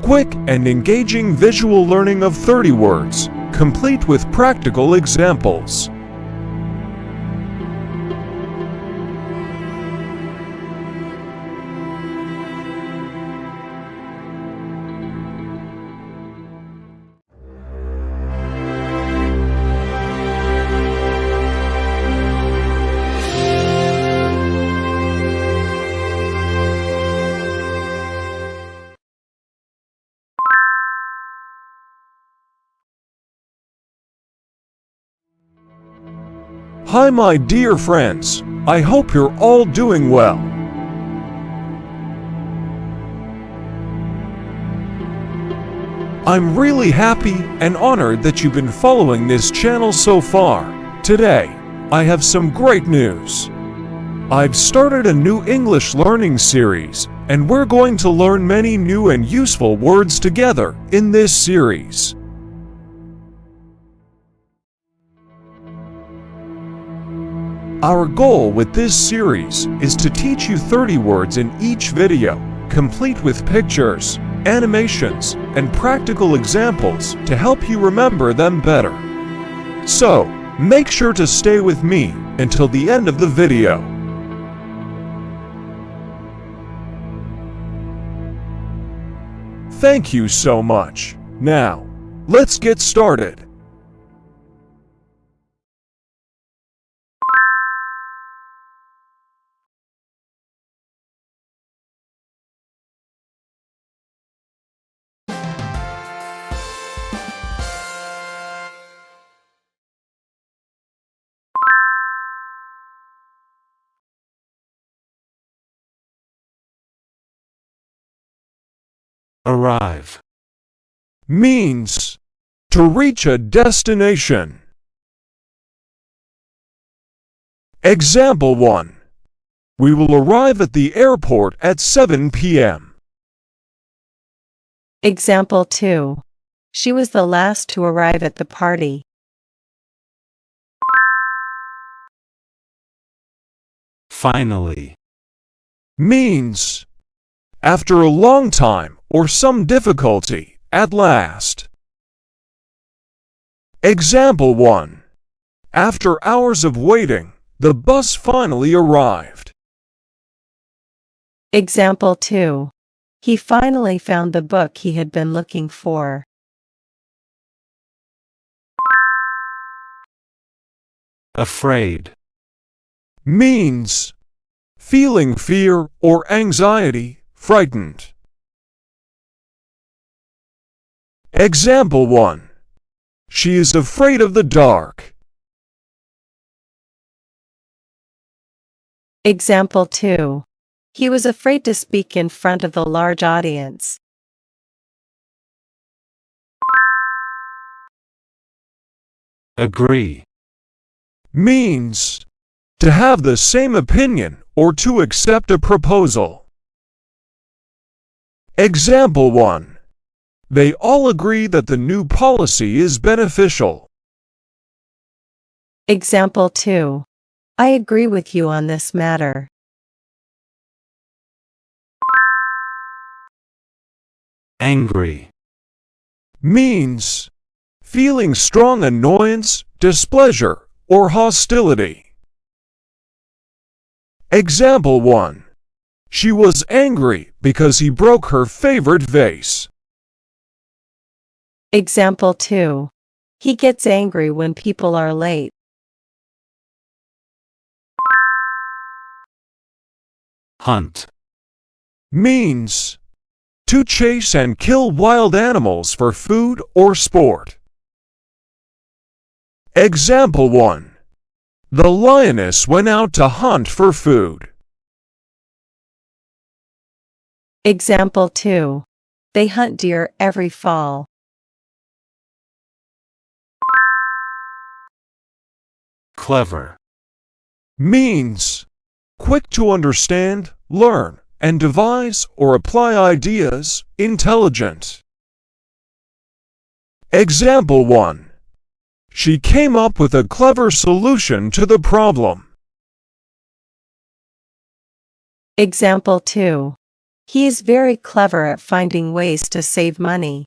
Quick and engaging visual learning of 30 words, complete with practical examples. Hi my dear friends, I hope you're all doing well. I'm really happy and honored that you've been following this channel so far. Today, I have some great news. I've started a new English learning series, and we're going to learn many new and useful words together in this series. Our goal with this series is to teach you 30 words in each video, complete with pictures, animations, and practical examples to help you remember them better. So, make sure to stay with me until the end of the video. Thank you so much. Now, let's get started. Arrive Means to reach a destination. Example 1. We will arrive at the airport at 7 p.m. Example 2. She was the last to arrive at the party. Finally Means after a long time or some difficulty, at last. Example 1. After hours of waiting, the bus finally arrived. Example 2. He finally found the book he had been looking for. Afraid Means feeling fear or anxiety, frightened. Example 1. She is afraid of the dark. Example 2. He was afraid to speak in front of the large audience. Agree Means to have the same opinion or to accept a proposal. Example 1. They all agree that the new policy is beneficial. Example 2. I agree with you on this matter. Angry Means feeling strong annoyance, displeasure, or hostility. Example 1. She was angry because he broke her favorite vase. Example 2. He gets angry when people are late. Hunt Means to chase and kill wild animals for food or sport. Example 1. The lioness went out to hunt for food. Example 2. They hunt deer every fall. Clever Means quick to understand, learn, and devise or apply ideas, intelligent. Example 1. She came up with a clever solution to the problem. Example 2. He is very clever at finding ways to save money.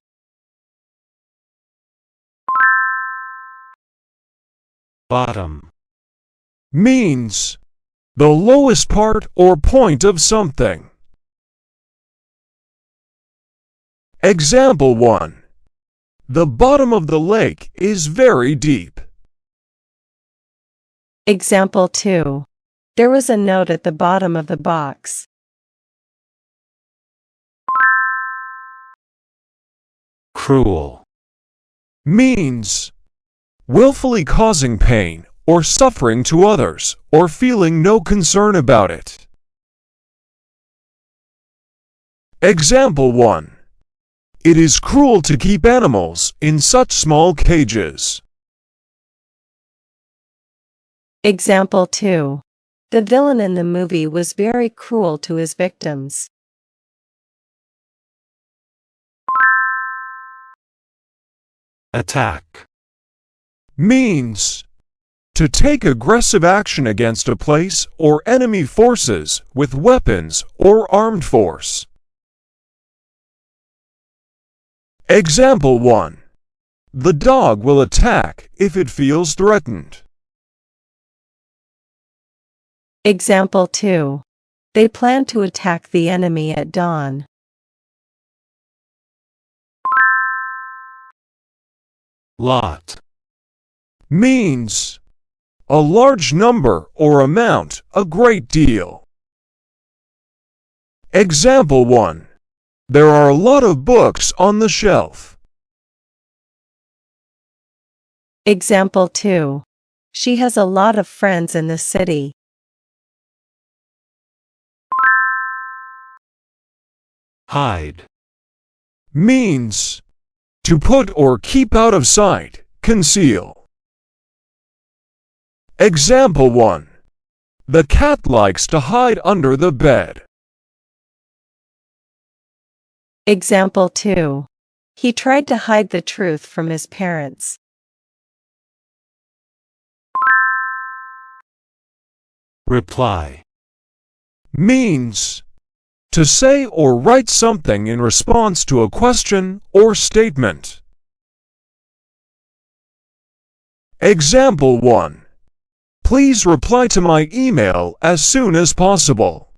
Bottom. Means the lowest part or point of something. Example 1. The bottom of the lake is very deep. Example 2. There was a note at the bottom of the box. Cruel. Means willfully causing pain or suffering to others, or feeling no concern about it. Example 1. It is cruel to keep animals in such small cages. Example 2. The villain in the movie was very cruel to his victims. Attack. Means to take aggressive action against a place or enemy forces with weapons or armed force. Example 1. The dog will attack if it feels threatened. Example 2. They plan to attack the enemy at dawn. Lot. Means a large number or amount, a great deal. Example 1. There are a lot of books on the shelf. Example 2. She has a lot of friends in the city. Hide. Means to put or keep out of sight, conceal. Example 1. The cat likes to hide under the bed. Example 2. He tried to hide the truth from his parents. Reply. Means to say or write something in response to a question or statement. Example 1. Please reply to my email as soon as possible.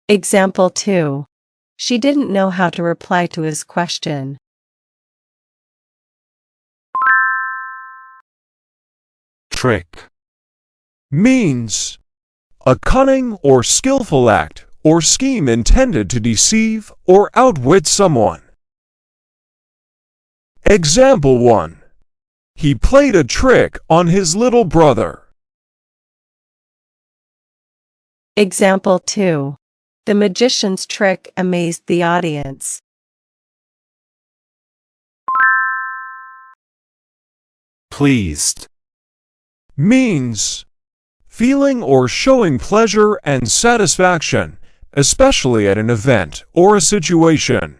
Example 2. She didn't know how to reply to his question. Trick. Means a cunning or skillful act or scheme intended to deceive or outwit someone. Example 1. He played a trick on his little brother. Example 2. The magician's trick amazed the audience. Pleased. Means feeling or showing pleasure and satisfaction, especially at an event or a situation.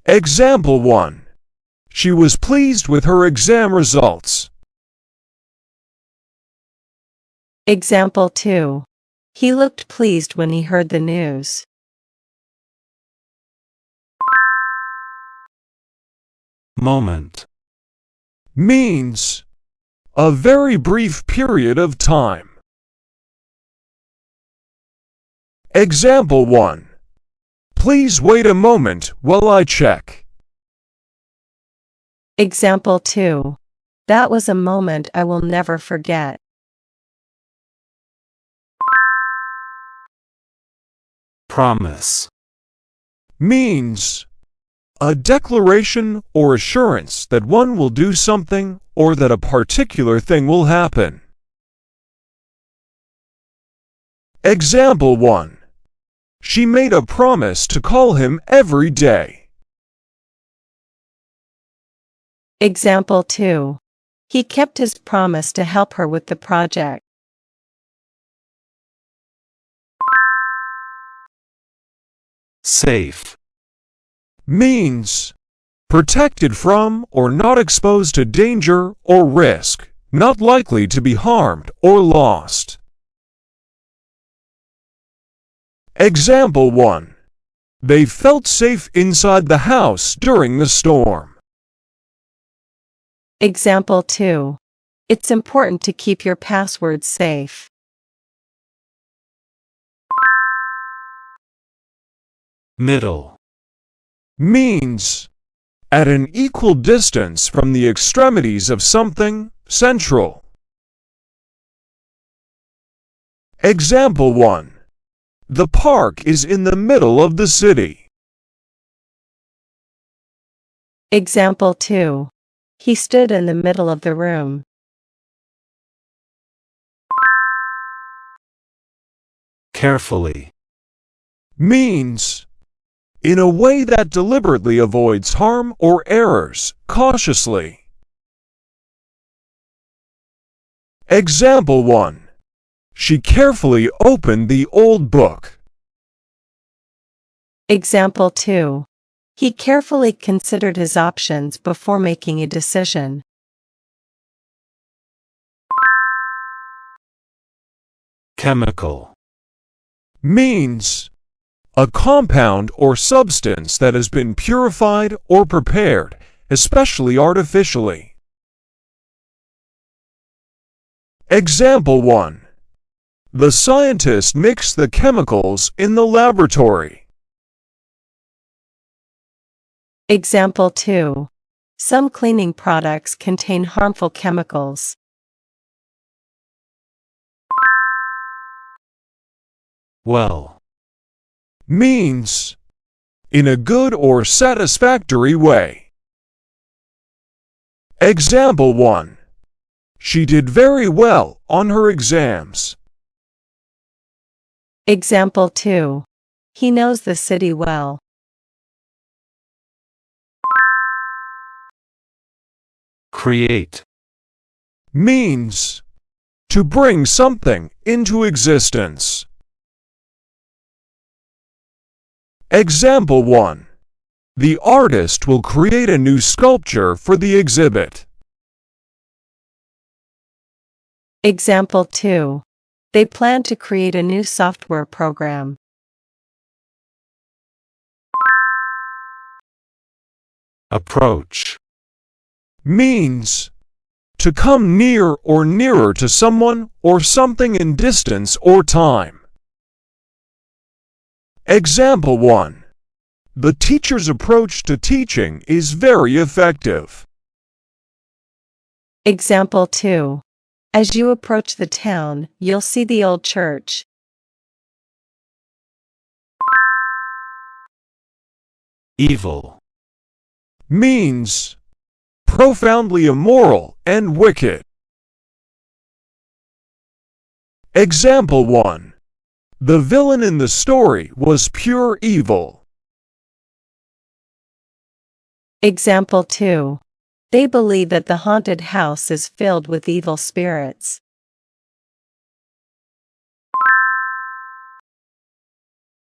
Example 1. She was pleased with her exam results. Example 2. He looked pleased when he heard the news. Moment. Means a very brief period of time. Example 1. Please wait a moment while I check. Example 2. That was a moment I will never forget. Promise. Means a declaration or assurance that one will do something or that a particular thing will happen. Example 1. She made a promise to call him every day. Example 2. He kept his promise to help her with the project. Safe. Means protected from or not exposed to danger or risk, not likely to be harmed or lost. Example 1. They felt safe inside the house during the storm. Example 2. It's important to keep your passwords safe. Middle. Means at an equal distance from the extremities of something, central. Example 1. The park is in the middle of the city. Example 2. He stood in the middle of the room. Carefully. Means in a way that deliberately avoids harm or errors, cautiously. Example 1. She carefully opened the old book. Example 2. He carefully considered his options before making a decision. Chemical. Means a compound or substance that has been purified or prepared, especially artificially. Example 1. The scientist mixed the chemicals in the laboratory. Example 2. Some cleaning products contain harmful chemicals. Well. Means in a good or satisfactory way. Example 1. She did very well on her exams. Example 2. He knows the city well. Create. Means to bring something into existence. Example 1. The artist will create a new sculpture for the exhibit. Example 2. They plan to create a new software program. Approach. Means to come near or nearer to someone or something in distance or time. Example 1. The teacher's approach to teaching is very effective. Example 2. As you approach the town, you'll see the old church. Evil. Means profoundly immoral and wicked. Example 1. The villain in the story was pure evil. Example 2. They believe that the haunted house is filled with evil spirits.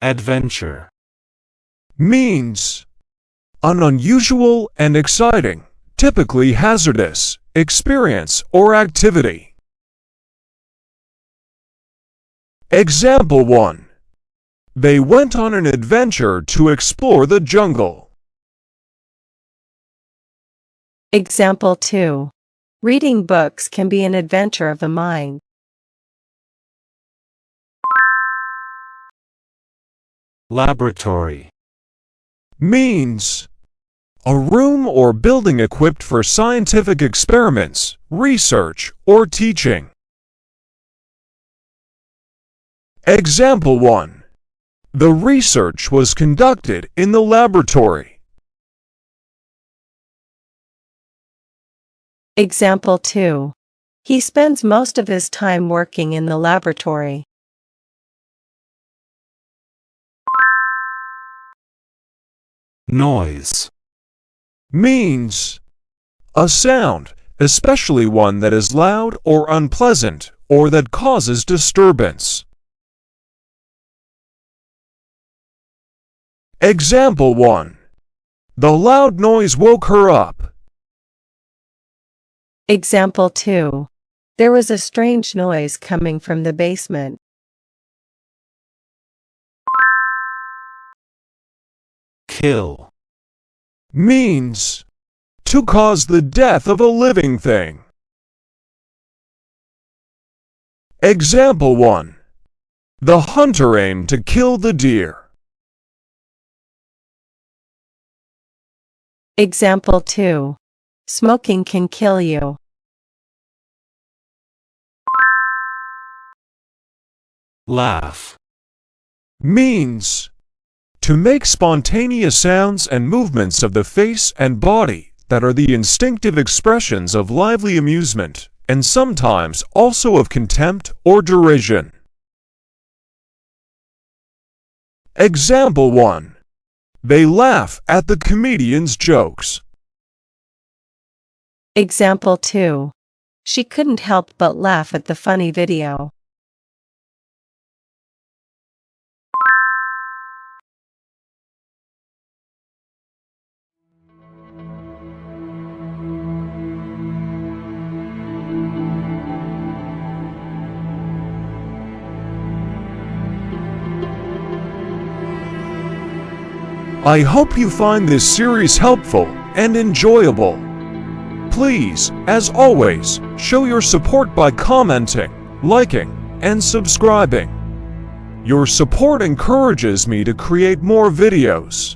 Adventure. Means an unusual and exciting, typically hazardous, experience or activity. Example 1. They went on an adventure to explore the jungle. Example 2. Reading books can be an adventure of the mind. Laboratory. Means a room or building equipped for scientific experiments, research, or teaching. Example 1. The research was conducted in the laboratory. Example 2. He spends most of his time working in the laboratory. Noise. Means a sound, especially one that is loud or unpleasant, or that causes disturbance. Example 1. The loud noise woke her up. Example 2. There was a strange noise coming from the basement. kill, means to cause the death of a living thing. Example 1. The hunter aimed to kill the deer. Example 2. Smoking can kill you. laugh, Means to make spontaneous sounds and movements of the face and body that are the instinctive expressions of lively amusement, and sometimes also of contempt or derision. Example 1. They laugh at the comedian's jokes. Example 2. She couldn't help but laugh at the funny video. I hope you find this series helpful and enjoyable. Please, as always, show your support by commenting, liking, and subscribing. Your support encourages me to create more videos.